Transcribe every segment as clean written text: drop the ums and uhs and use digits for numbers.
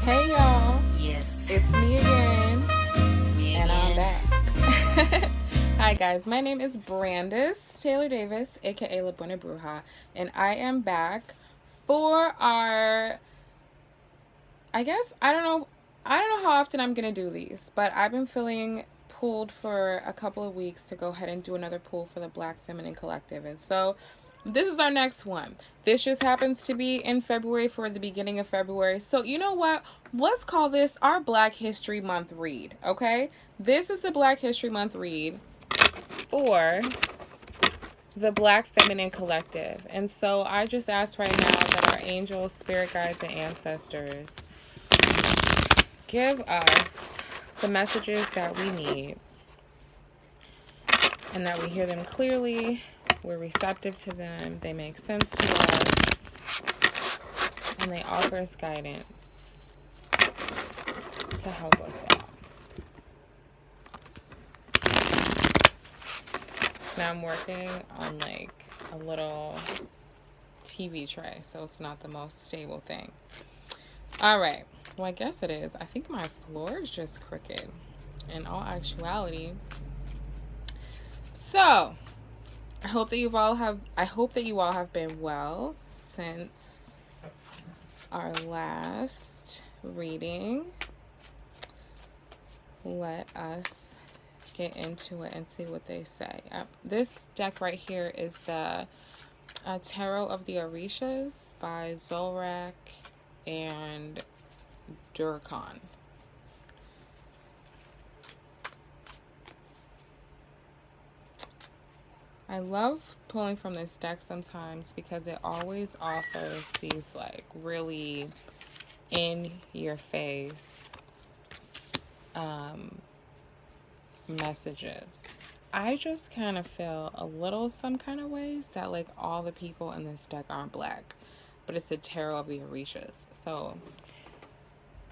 Hey y'all, Yes, it's me again, me and I'm again. back. Hi guys, my name is Brandice Taylor Davis, aka La Buena Bruja, and I am back for our, I don't know how often I'm gonna do these, but I've been feeling pulled for a couple of weeks to go ahead and do another pull for the Black Feminine Collective, and so this is our next one. This just happens to be in February, for the beginning of February. So you know what? Let's call this our Black History Month read, okay? This is the Black History Month read for the Black Feminine Collective. And so I just ask right now that our angels, spirit guides, and ancestors give us the messages that we need and that we hear them clearly, we're receptive to them, they make sense to us, and they offer us guidance to help us all. Now I'm working on like a little TV tray, so it's not the most stable thing. All right. Well, I guess it is. I think my floor is just crooked in all actuality. So, I hope that you all have been well since our last reading. Let us get into it and see what they say. This deck right here is the Tarot of the Orishas by Zolrak and Durkhan. I love pulling from this deck sometimes because it always offers these like really in your face messages. I just kind of feel a little some kind of ways that like all the people in this deck aren't black, but it's the Tarot of the Orishas. So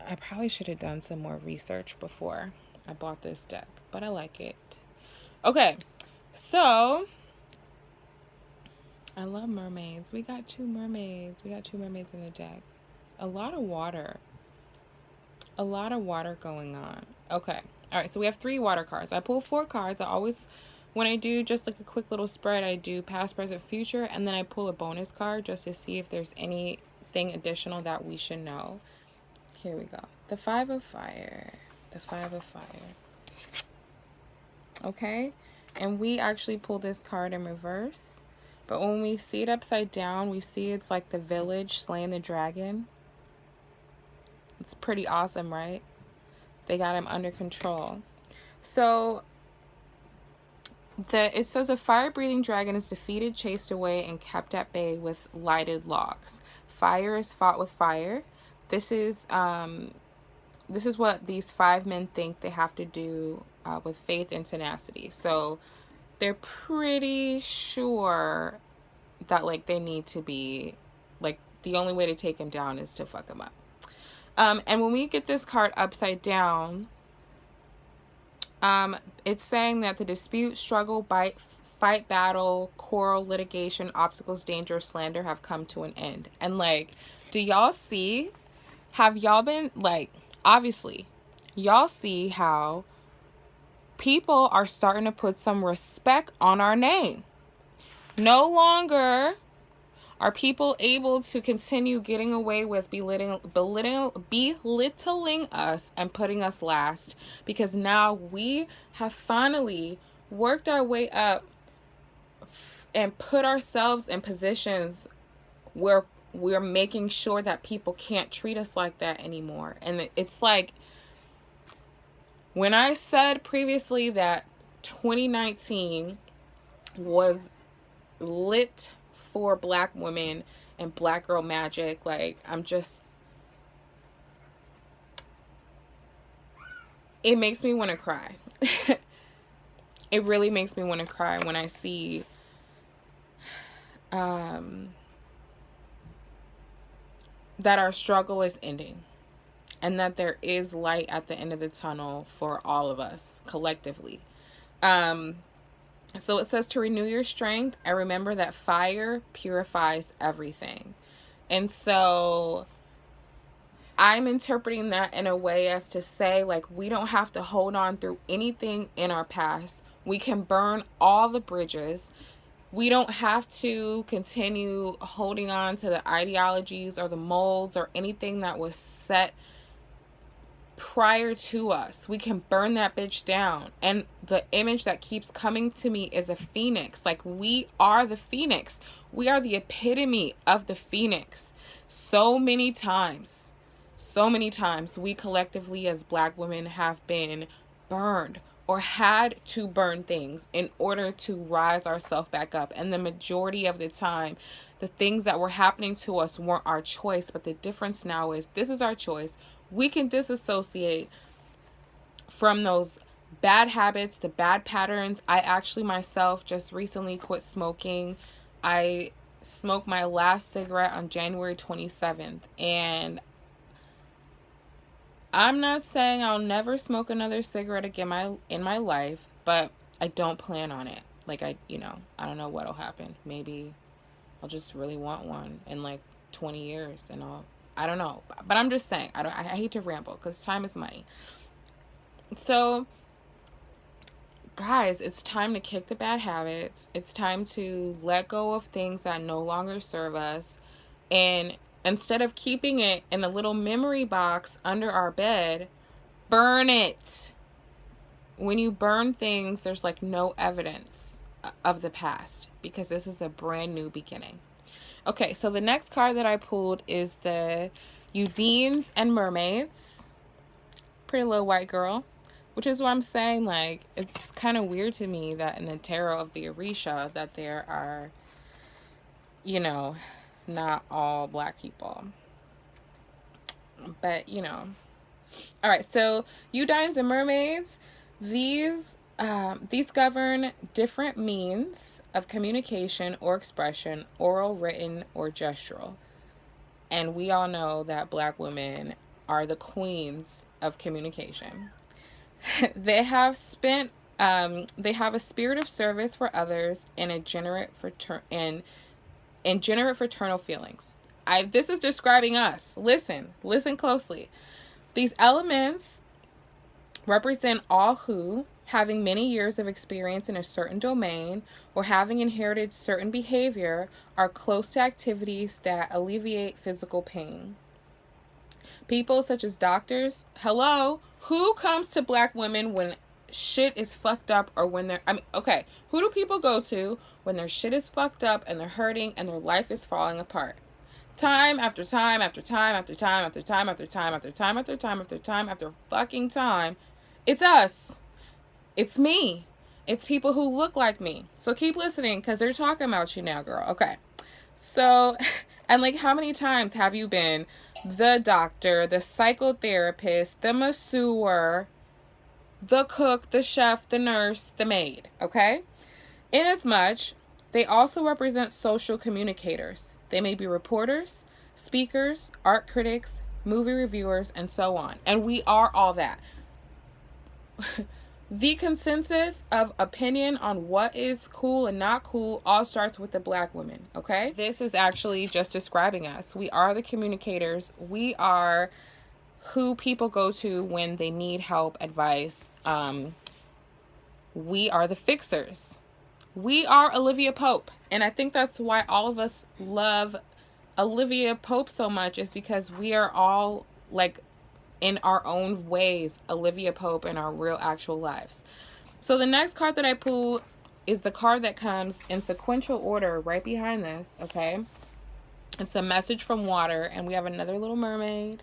I probably should have done some more research before I bought this deck, but I like it. Okay, so I love mermaids. We got two mermaids. We got two mermaids in the deck. A lot of water. A lot of water going on. Okay. All right, so we have 3 water cards. I pull 4 cards. When I do just like a quick little spread, I do past, present, future, and then I pull a bonus card just to see if there's anything additional that we should know. Here we go. The 5 of Fire. The 5 of Fire. Okay? And we actually pull this card in reverse. But when we see it upside down, we see it's like the village slaying the dragon. It's pretty awesome, right? They got him under control. So it says a fire-breathing dragon is defeated, chased away, and kept at bay with lighted logs. Fire is fought with fire. This is what these 5 men think they have to do with faith and tenacity. So they're pretty sure that like they need to be like the only way to take him down is to fuck him up. And when we get this card upside down, it's saying that the dispute, struggle, fight, battle, quarrel, litigation, obstacles, danger, slander have come to an end. And like, do y'all see? Have y'all been like, obviously, y'all see how people are starting to put some respect on our name. No longer are people able to continue getting away with belittling us and putting us last, because now we have finally worked our way up and put ourselves in positions where we're making sure that people can't treat us like that anymore. And it's like, when I said previously that 2019 was lit for black women and black girl magic, like it makes me want to cry. It really makes me want to cry when I see that our struggle is ending and that there is light at the end of the tunnel for all of us collectively. So it says to renew your strength and remember that fire purifies everything. And so I'm interpreting that in a way as to say, like, we don't have to hold on through anything in our past. We can burn all the bridges. We don't have to continue holding on to the ideologies or the molds or anything that was set prior to us. We can burn that bitch down. And the image that keeps coming to me is a phoenix. Like, we are the phoenix. We are the epitome of the phoenix. So many times we collectively as Black women have been burned or had to burn things in order to rise ourselves back up. And the majority of the time, the things that were happening to us weren't our choice. But the difference now is this is our choice. We can disassociate from those bad habits, the bad patterns. I actually myself just recently quit smoking. I smoked my last cigarette on January 27th. And I'm not saying I'll never smoke another cigarette again in my life, but I don't plan on it. Like, I don't know what'll happen. Maybe I'll just really want one in like 20 years and I don't know. But I'm just saying, I hate to ramble because time is money. So, guys, it's time to kick the bad habits. It's time to let go of things that no longer serve us. And instead of keeping it in a little memory box under our bed, burn it. When you burn things, there's like no evidence of the past because this is a brand new beginning. Okay, so the next card that I pulled is the Undines and Mermaids. Pretty little white girl. Which is what I'm saying, like, it's kind of weird to me that in the tarot of the Orisha that there are, not all Black people. But, All right, so Undines and Mermaids, these govern different means of communication or expression, oral, written, or gestural. And we all know that Black women are the queens of communication. They have a spirit of service for others and generate fraternal feelings. This is describing us. Listen closely. These elements represent all who, having many years of experience in a certain domain or having inherited certain behavior, are close to activities that alleviate physical pain. People such as doctors, hello, who comes to Black women when shit is fucked up or when who do people go to when their shit is fucked up and they're hurting and their life is falling apart? Time after time after time after time after time after time after time after time after time after fucking time, it's us. It's me. It's people who look like me. So keep listening because they're talking about you now, girl. Okay. So, and like how many times have you been the doctor, the psychotherapist, the masseur, the cook, the chef, the nurse, the maid, okay? Inasmuch, they also represent social communicators. They may be reporters, speakers, art critics, movie reviewers, and so on. And we are all that. The consensus of opinion on what is cool and not cool all starts with the Black women, okay? This is actually just describing us. We are the communicators. We are who people go to when they need help, advice. We are the fixers. We are Olivia Pope. And I think that's why all of us love Olivia Pope so much, is because we are all like in our own ways Olivia Pope in our real actual lives. So the next card that I pulled is the card that comes in sequential order right behind this, okay? It's a message from water, and we have another little mermaid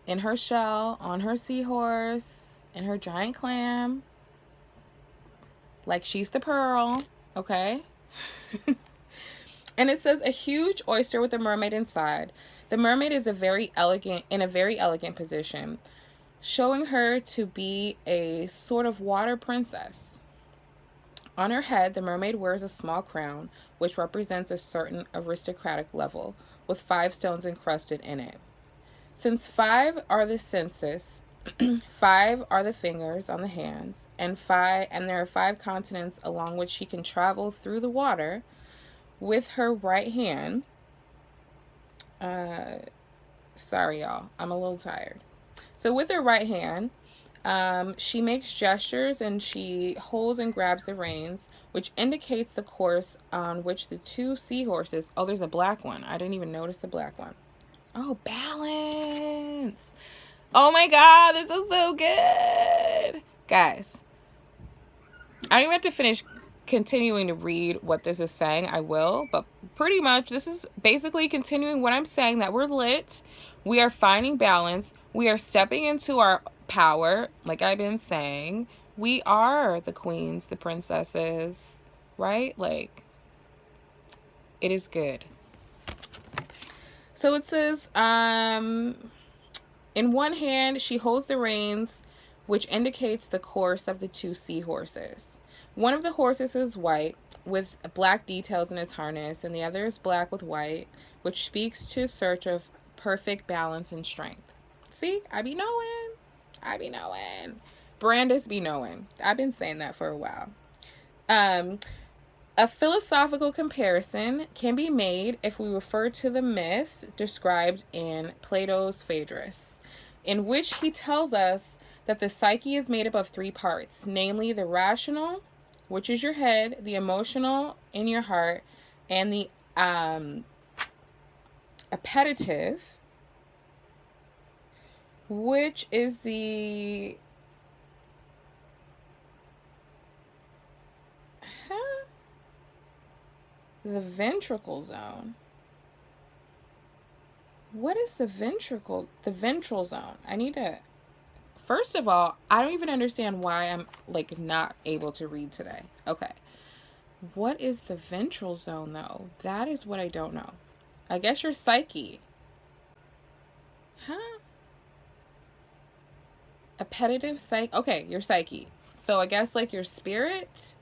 in her shell, on her seahorse, and her giant clam. Like she's the pearl, okay? And it says a huge oyster with a mermaid inside. The mermaid is in a very elegant position, showing her to be a sort of water princess. On her head, the mermaid wears a small crown, which represents a certain aristocratic level, with 5 stones encrusted in it. Since 5 are the senses, 5 are the fingers on the hands, and there are 5 continents along which she can travel through the water. With her right hand, Sorry, y'all. I'm a little tired. So with her right hand, she makes gestures and she holds and grabs the reins, which indicates the course on which the two seahorses. Oh, there's a black one. I didn't even notice the black one. Oh, balance. Oh my God, this is so good. Guys, I don't even have to finish continuing to read what this is saying. I will, but pretty much this is basically continuing what I'm saying, that we're lit. We are finding balance. We are stepping into our power, like I've been saying. We are the queens, the princesses, right? Like, it is good. So it says, in one hand, she holds the reins, which indicates the course of the two seahorses. One of the horses is white, with black details in its harness, and the other is black with white, which speaks to search of perfect balance and strength. See, I be knowing. Brandice be knowing. I've been saying that for a while. A philosophical comparison can be made if we refer to the myth described in Plato's Phaedrus, in which he tells us that the psyche is made up of three parts, namely the rational, which is your head, the emotional in your heart, and the appetitive, which is the ventricle zone. What is the ventral zone? I need to, first of all, I don't even understand why I'm like not able to read today. Okay. What is the ventral zone though? That is what I don't know. I guess your psyche. Appetitive psyche. Okay, your psyche. So I guess like your spirit.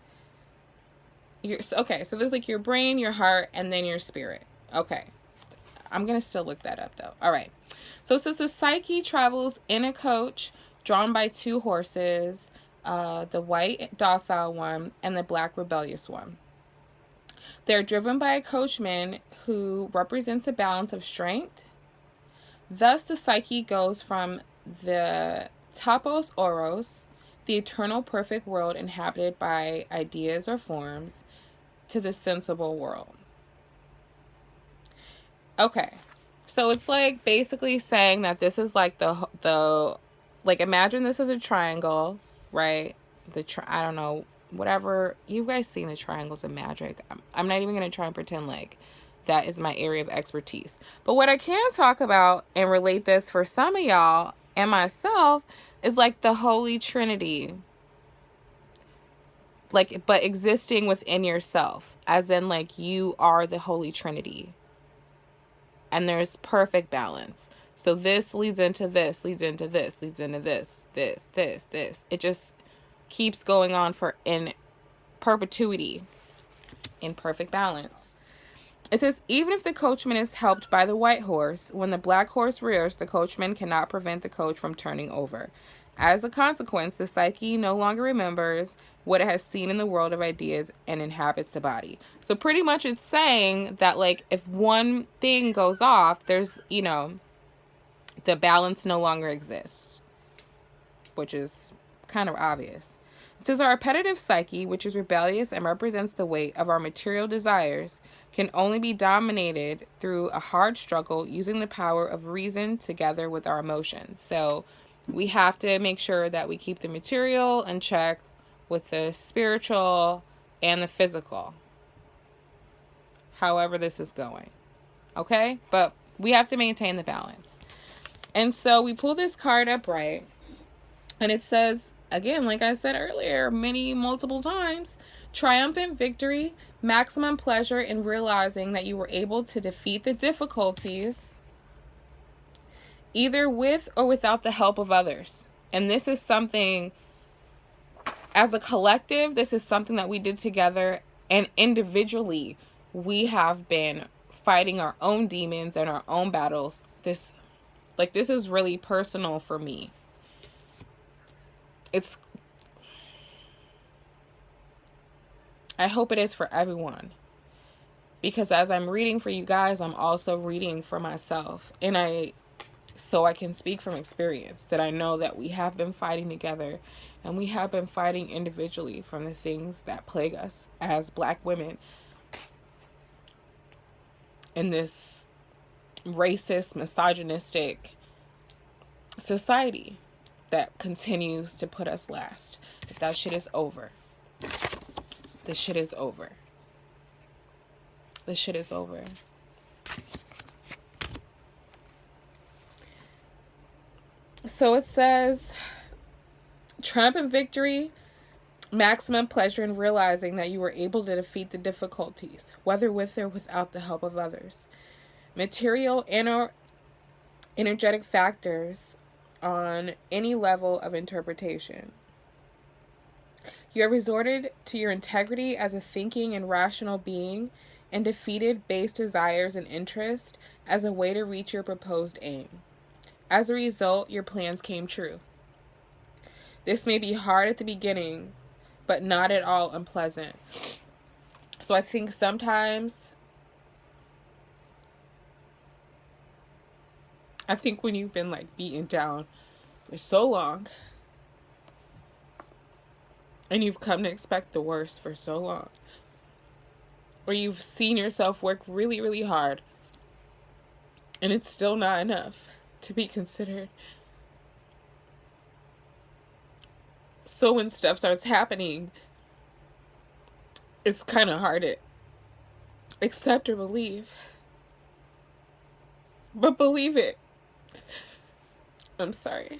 Okay, so there's like your brain, your heart, and then your spirit. Okay. I'm going to still look that up though. All right. So it says the psyche travels in a coach drawn by two horses, the white docile one and the black rebellious one. They're driven by a coachman who represents a balance of strength. Thus, the psyche goes from the topos oros, the eternal perfect world inhabited by ideas or forms, to the sensible world. Okay, so it's like basically saying that this is like the like, imagine this is a triangle, right? I don't know, whatever, you guys seen the triangles in magic. I'm not even going to try and pretend like that is my area of expertise. But what I can talk about and relate this for some of y'all and myself is like the Holy Trinity. Like, but existing within yourself, as in like you are the Holy Trinity. And there's perfect balance. So this leads into this, leads into this, leads into this. It just keeps going on for in perpetuity, in perfect balance. It says, even if the coachman is helped by the white horse, when the black horse rears, the coachman cannot prevent the coach from turning over. As a consequence, the psyche no longer remembers what it has seen in the world of ideas and inhabits the body. So pretty much it's saying that, like, if one thing goes off, there's, you know, the balance no longer exists, which is kind of obvious. It says our appetitive psyche, which is rebellious and represents the weight of our material desires, can only be dominated through a hard struggle using the power of reason together with our emotions. So we have to make sure that we keep the material in check with the spiritual and the physical. However this is going. Okay? But we have to maintain the balance. And so we pull this card up, right? And it says, again, like I said earlier, multiple times, triumphant victory, maximum pleasure in realizing that you were able to defeat the difficulties either with or without the help of others. And this is something, as a collective, this is something that we did together, and individually, we have been fighting our own demons and our own battles. This is really personal for me. I hope it is for everyone. Because as I'm reading for you guys, I'm also reading for myself. And So I can speak from experience that I know that we have been fighting together, and we have been fighting individually from the things that plague us as Black women in this racist, misogynistic society that continues to put us last. But that shit is over. This shit is over. This shit is over. So it says, triumphant victory, maximum pleasure in realizing that you were able to defeat the difficulties, whether with or without the help of others. Material and energetic factors on any level of interpretation. You have resorted to your integrity as a thinking and rational being and defeated base desires and interests as a way to reach your proposed aim. As a result, your plans came true. This may be hard at the beginning, but not at all unpleasant. So I think sometimes, when you've been like beaten down for so long, and you've come to expect the worst for so long, or you've seen yourself work really, really hard, and it's still not enough to be considered. So when stuff starts happening, it's kind of hard to accept or believe. But believe it. I'm sorry.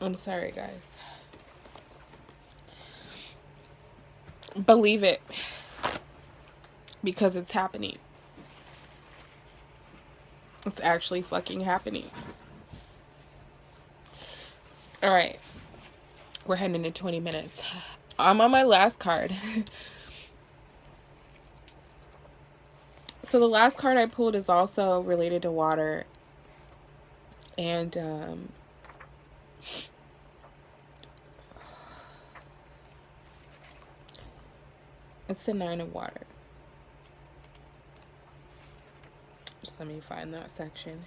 I'm sorry, guys. Believe it. Because it's happening. It's actually fucking happening. Alright. We're heading into 20 minutes. I'm on my last card. So the last card I pulled is also related to water. And, it's the 9 of water. Just let me find that section.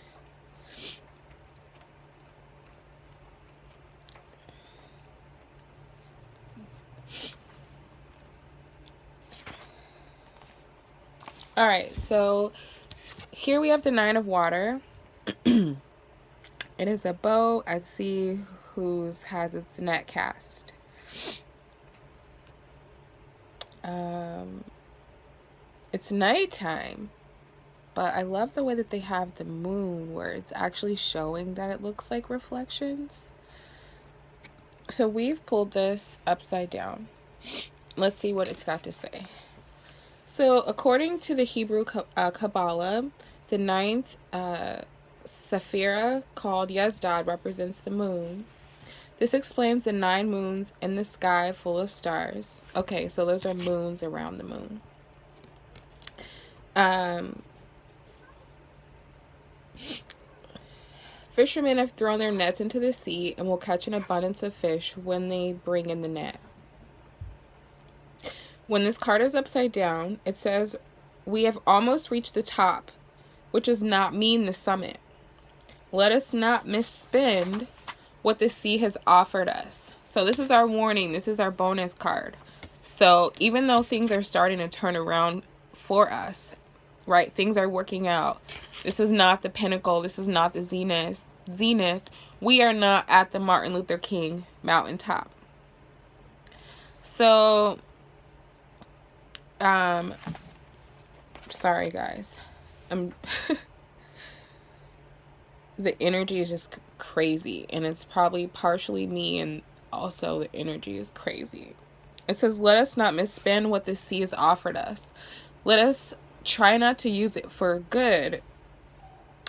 All right, so here we have the 9 of water. It is a boat at sea whose has its net cast. It's nighttime, but I love the way that they have the moon where it's actually showing that it looks like reflections. So we've pulled this upside down. Let's see what it's got to say. So according to the Hebrew Kabbalah, the 9th Sephira, called Yezdad, represents the moon. This explains the 9 moons in the sky full of stars. Okay, so those are moons around the moon. Fishermen have thrown their nets into the sea and will catch an abundance of fish when they bring in the net. When this card is upside down, it says, we have almost reached the top, which does not mean the summit. Let us not misspend what the sea has offered us. So this is our warning. This is our bonus card. So even though things are starting to turn around for us, right? Things are working out. This is not the pinnacle. This is not the zenith. We are not at the Martin Luther King mountaintop. So, sorry guys. The energy is just crazy, and it's probably partially me, and also the energy is crazy. It says, let us not misspend what the sea has offered us. Let us try not to use it for good.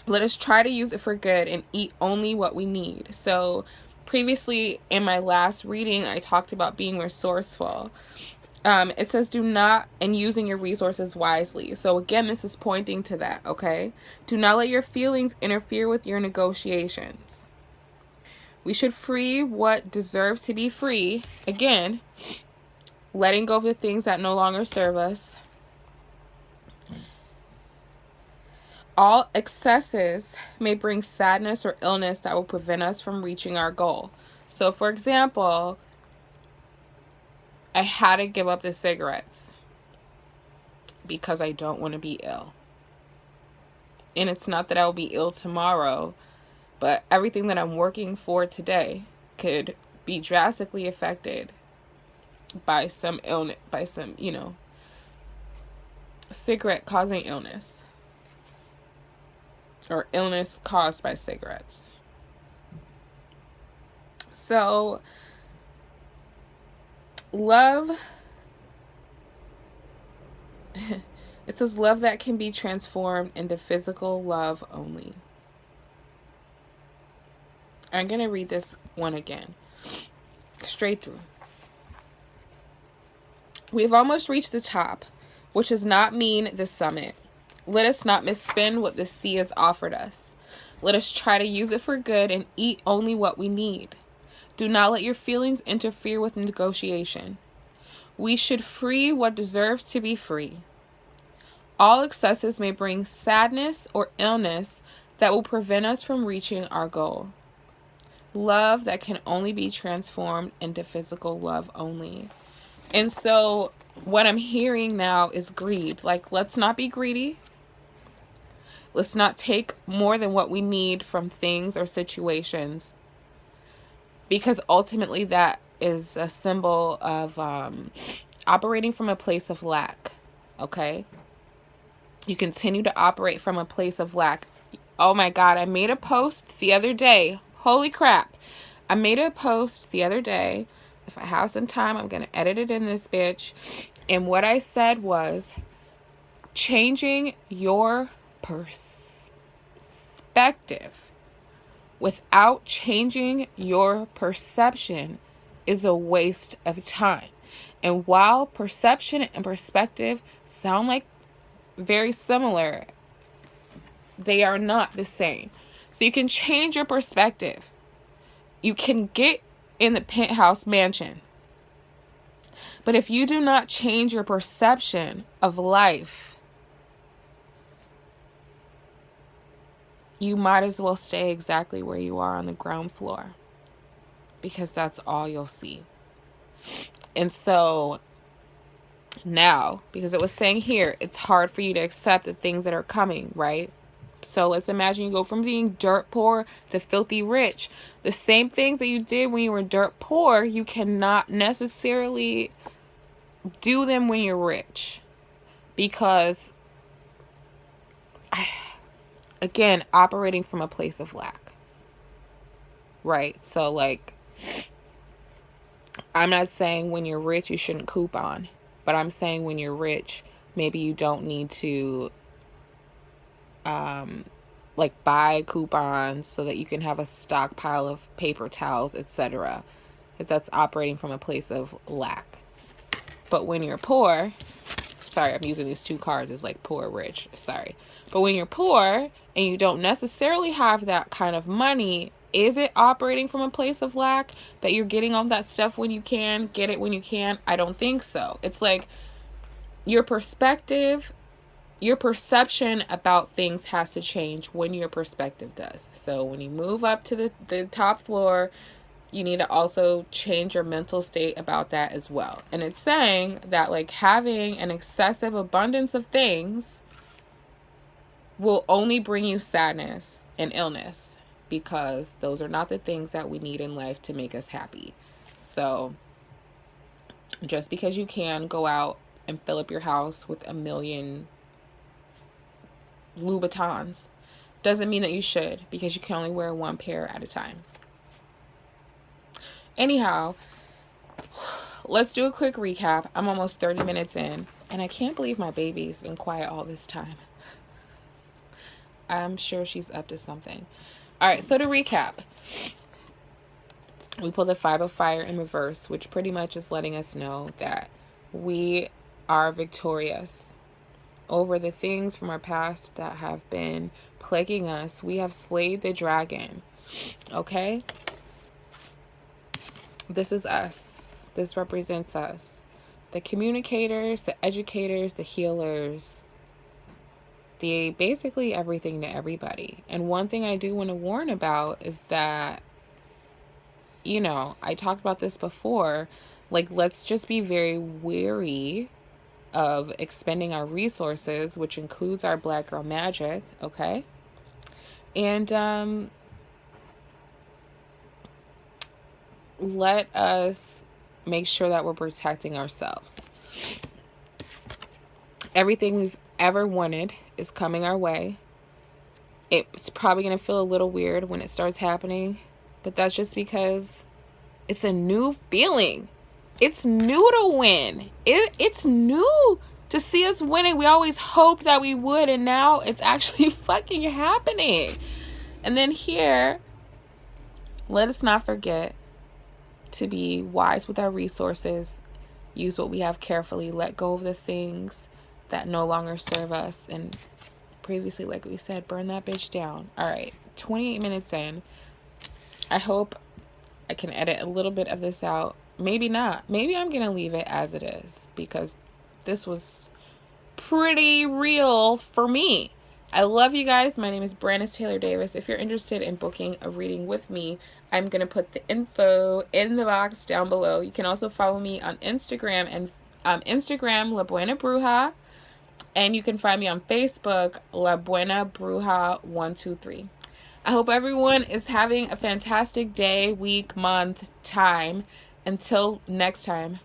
Let us try to use it for good and eat only what we need. So previously in my last reading, I talked about being resourceful. It says do not, and using your resources wisely. So again, this is pointing to that, okay? Do not let your feelings interfere with your negotiations. We should free what deserves to be free. Again, letting go of the things that no longer serve us. All excesses may bring sadness or illness that will prevent us from reaching our goal. So, for example, I had to give up the cigarettes because I don't want to be ill. And it's not that I will be ill tomorrow, but everything that I'm working for today could be drastically affected by some illness, by some, cigarette causing illness. Or illness caused by cigarettes. So, love, it says love that can be transformed into physical love only. I'm going to read this one again, straight through. We have almost reached the top, which does not mean the summit. Let us not misspend what the sea has offered us. Let us try to use it for good and eat only what we need. Do not let your feelings interfere with negotiation. We should free what deserves to be free. All excesses may bring sadness or illness that will prevent us from reaching our goal. Love that can only be transformed into physical love only. And so what I'm hearing now is greed. Like, let's not be greedy. Let's not take more than what we need from things or situations, because ultimately that is a symbol of operating from a place of lack, okay? You continue to operate from a place of lack. Oh my God, I made a post the other day. Holy crap. I made a post the other day. If I have some time, I'm going to edit it in this bitch. And what I said was, changing your perspective without changing your perception is a waste of time. And while perception and perspective sound like very similar, they are not the same. So you can change your perspective. You can get in the penthouse mansion. But if you do not change your perception of life, you might as well stay exactly where you are on the ground floor, because that's all you'll see. And so now, because it was saying here, it's hard for you to accept the things that are coming, right? So let's imagine you go from being dirt poor to filthy rich. The same things that you did when you were dirt poor, you cannot necessarily do them when you're rich, because again, operating from a place of lack, right? So like, I'm not saying when you're rich you shouldn't coupon, but I'm saying when you're rich, maybe you don't need to like buy coupons so that you can have a stockpile of paper towels, etc., because that's operating from a place of lack. But when you're poor, sorry, I'm using these two cards as like poor, rich, sorry. But when you're poor and you don't necessarily have that kind of money, is it operating from a place of lack that you're getting all that stuff when you can, get it when you can? I don't think so. It's like your perspective, your perception about things has to change when your perspective does. So when you move up to the top floor, you need to also change your mental state about that as well. And it's saying that like having an excessive abundance of things will only bring you sadness and illness, because those are not the things that we need in life to make us happy. So just because you can go out and fill up your house with 1 million Louboutins doesn't mean that you should, because you can only wear one pair at a time. Anyhow, let's do a quick recap. I'm almost 30 minutes in, and I can't believe my baby's been quiet all this time. I'm sure she's up to something. All right, so to recap, we pulled the 5 of fire in reverse, which pretty much is letting us know that we are victorious over the things from our past that have been plaguing us. We have slayed the dragon. Okay? This is us. This represents us. The communicators, the educators, the healers, the basically everything to everybody. And one thing I do want to warn about is that, you know, I talked about this before, like, let's just be very wary of expending our resources, which includes our Black girl magic, okay? And let us make sure that we're protecting ourselves. Everything we've ever wanted is coming our way. It's probably going to feel a little weird when it starts happening, but that's just because it's a new feeling. It's new to win. It's new to see us winning. We always hoped that we would, and now it's actually fucking happening. And then here, let us not forget to be wise with our resources. Use what we have carefully. Let go of the things that no longer serve us. And previously, like we said, burn that bitch down. All right, 28 minutes in. I hope I can edit a little bit of this out. Maybe not. Maybe I'm going to leave it as it is, because this was pretty real for me. I love you guys. My name is Brandice Taylor Davis. If you're interested in booking a reading with me, I'm going to put the info in the box down below. You can also follow me on Instagram and Instagram, La Buena Bruja. And you can find me on Facebook, La Buena Bruja 123. I hope everyone is having a fantastic day, week, month, time. Until next time.